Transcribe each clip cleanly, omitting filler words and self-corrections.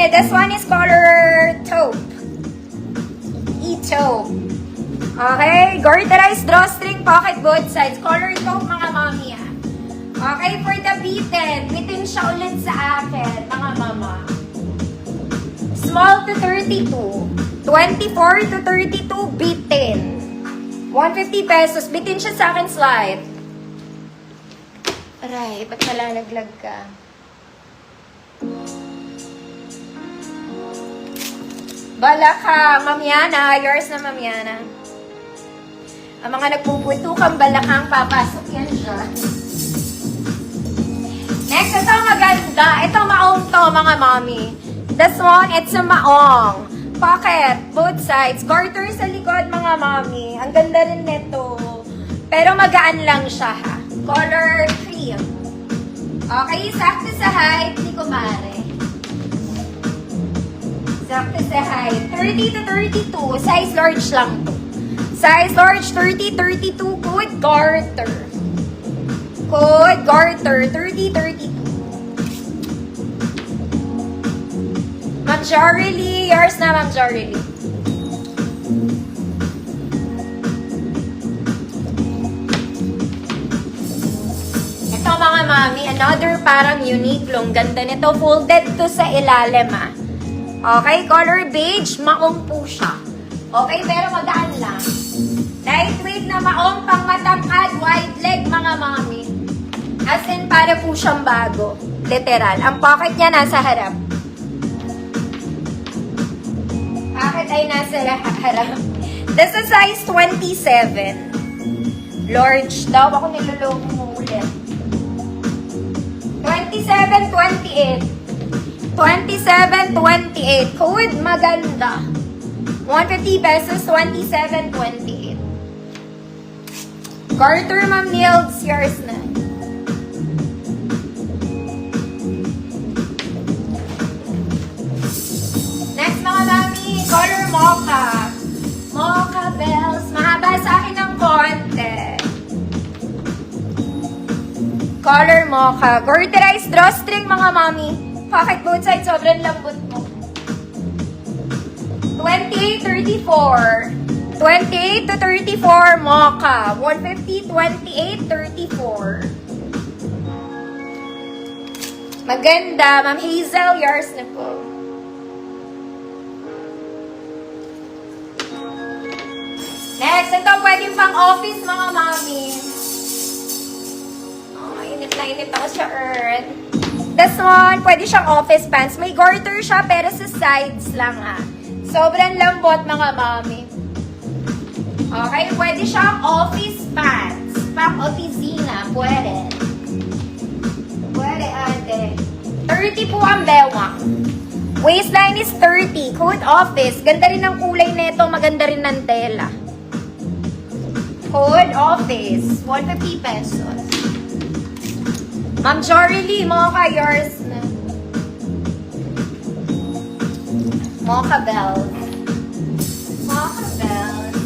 This one is color taupe. E-taupe. Okay, garterized drawstring pocket both sides. Color taupe, mga mami. Okay, for the bitin. Bitin siya ulit sa akin, mga mama. Small to 32. 24 to 32, bitin. 150 pesos. Bitin siya sa akin, slide. Aray, ba't nalalaglag ka? Balakang, Mamiana. Yours na, Mamiana. Ang mga nagpupuntukang balakang, papasok yan siya. Next, ito maganda. Ito maong to, mga mami. This one, it's a maong. Pocket, both sides. Garter sa likod, mga mami. Ang ganda rin nito. Pero magaan lang siya, ha. Color cream. Okay, sakto sa height, ni kumare. Sakto sa height. 30 to 32. Size large lang to. Size large, 30, 32. Code garter. Code garter. 30, 32. Ma'am Jorely. Yours na, Ma'am Jorely. Ito, mga mami. Another parang unique long. Ganda nito. Folded to sa ilalim, ah. Okay, color beige, maong po siya. Okay, pero magaan lang. Lightweight na maong, pang matangkad, wide leg, mga mami. As in, para po siyang bago. Literal. Ang pocket niya nasa harap. Pocket ay nasa harap. This is size 27. Large daw. Ako niloloko mo ulit. 27, 28. 27, 28. Code maganda. 150 pesos, 27, 28. Garter, Ma'am Nils, yours na. Next, mga mami, color mocha. Mocha bells. Mahaba sa akin ng konti. Color mocha. Garterized drawstring, mga mami. Pocket both sides, sobrang lambot mo. 28, 34. 28 to 34, mocha. 150, 28, 34. Maganda. Ma'am Hazel, yours na po. Next, ito pwedeng pang office, mga mami. Oh, init na init ako sa earth. This one, pwede siyang office pants. May garter siya, pero sa sides lang, ha. Sobrang lambot, mga mami. Okay, pwede siyang office pants. Pang opisina, pwede. Pwede, ate. 30 po ang bewang. Waistline is 30. Code office. Ganda rin ang kulay nito. Maganda rin ng tela. Code office. 150 pesos. Ma'am Jorely, mocha, yours na. Mocha bells. Mocha bells.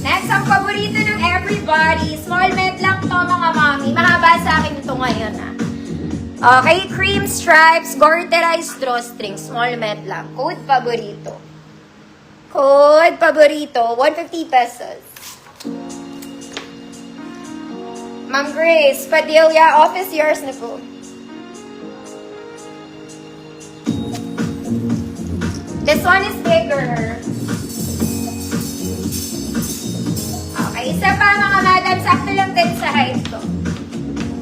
Next, ang paborito ng everybody. Small met lang to, mga mami. Mahaba sa akin ito ngayon, ha. Okay, cream stripes, garterized drawstring. Small met lang. Code paborito. Code paborito. 150 pesos. Ma'am Grace, Padilla, office, yours na po. This one is bigger. Okay, isa pa, mga madam, sakto lang din sa height ko.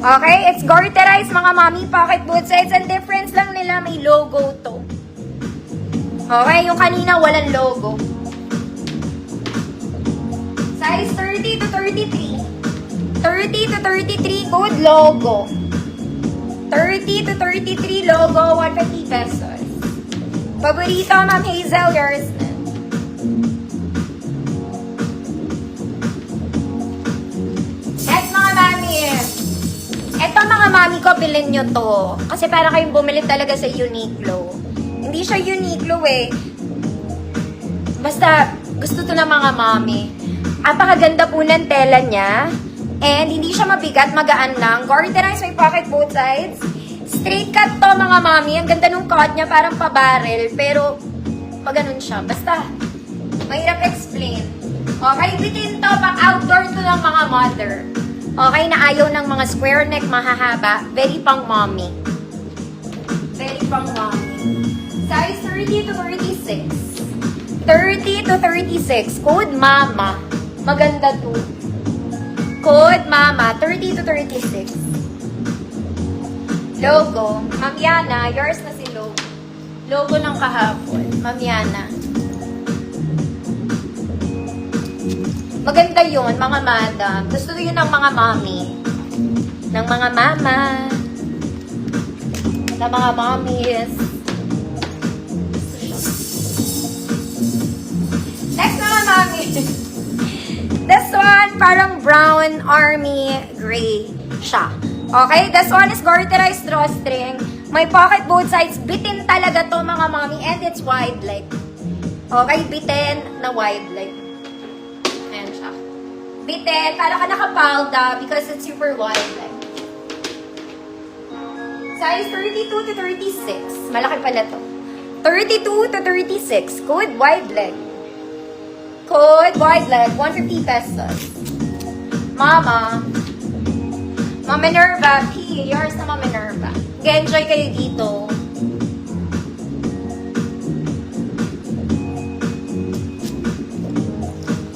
Okay, it's garterized, mga mami, pocket both sides. Ang difference lang nila, may logo to. Okay, yung kanina walang logo. Size 30 to 33. 30 to 33, code logo. 30 to 33, logo, 150 pesos. Paborito, Ma'am Hazel, yours na. Next, mga mami. Eto, mga mami ko, bilhin nyo to. Kasi para kayong bumili talaga sa Uniqlo. Hindi siya Uniqlo eh. Basta, gusto to ng mga mami. Apakaganda po ng tela niya. And hindi siya mabigat, magaan lang. Garterized, may pocket both sides. Straight cut to mga mami. Ang ganda nung cut niya, parang pa-barrel. Pero, pag ganun siya. Basta, mahirap explain. Okay, bitin to. Pang outdoor to ng mga mother. Okay, na ayaw ng mga square neck, mahahaba. Very pang mommy. Very pang mommy. Size 30 to 36. 30 to 36. Code mama. Maganda to. Code mama. 30 to 36. Logo. Ma'am Yana, yours na si logo. Logo ng kahapon. Ma'am Yana. Maganda yun, mga madam. Gusto yun ng mga mommy. Ng mga mama. Ng mga mommies. Next mga mommy. This one, parang brown army gray siya. Okay? This one is garterized drawstring. May pocket both sides. Bitin talaga to mga mommy. And it's wide leg. Okay? Bitin na wide leg. Ayan siya. Bitin. Para ka nakapalda because it's super wide leg. Size 32 to 36. Malaki pala to. 32 to 36. Code wide leg. Code wide leg. 150 pesos. Mama. Mama Minerva. P. Yours na Mama Minerva. Enjoy kayo dito.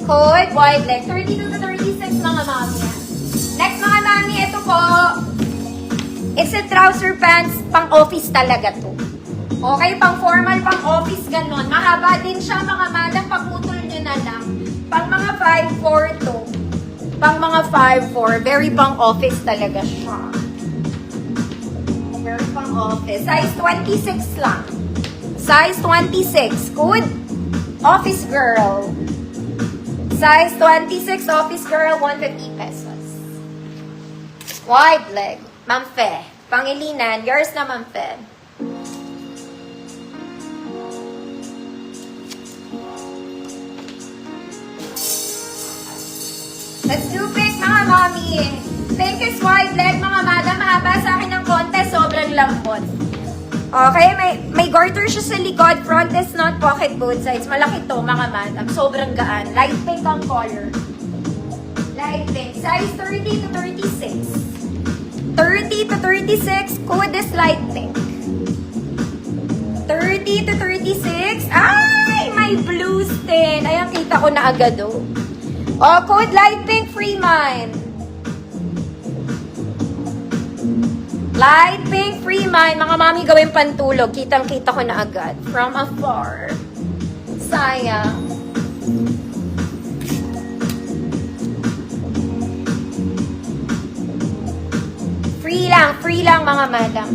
Code wide leg. 32 to 36 mga mami. Next mga mami, ito po. It's a trouser pants. Pang office talaga to. Okay, pang formal, pang office, ganon. Mahaba din siya mga madam. Paputol nyo na lang. Pang mga 5'4" to. Pang mga 5'4". Very pang office talaga siya. Very pang office. Size 26 lang. Size 26. Code office girl. Size 26 office girl, 150 pesos. Wide leg. Ma'am Fe. Pangilinan. Yours na Ma'am Fe. Let's do pink, mga mommy. Pink is wide leg, mga madam. Mahaba sa akin ng konti, sobrang lambot. Okay, may garter siya sa likod. Front is not pocket both sides. Malaki to, mga madam. Sobrang gaan. Light pink ang color. Light pink. Size 30 to 36. 30 to 36. Code is light pink. 30 to 36. Ay! May blue stain. Ayan, kita ko na agad, oh. Oh, code light pink, free mine. Light pink, free mine. Mga mami, gawin pantulog. Kitang-kita ko na agad. From afar. Sayang. Free lang mga madam.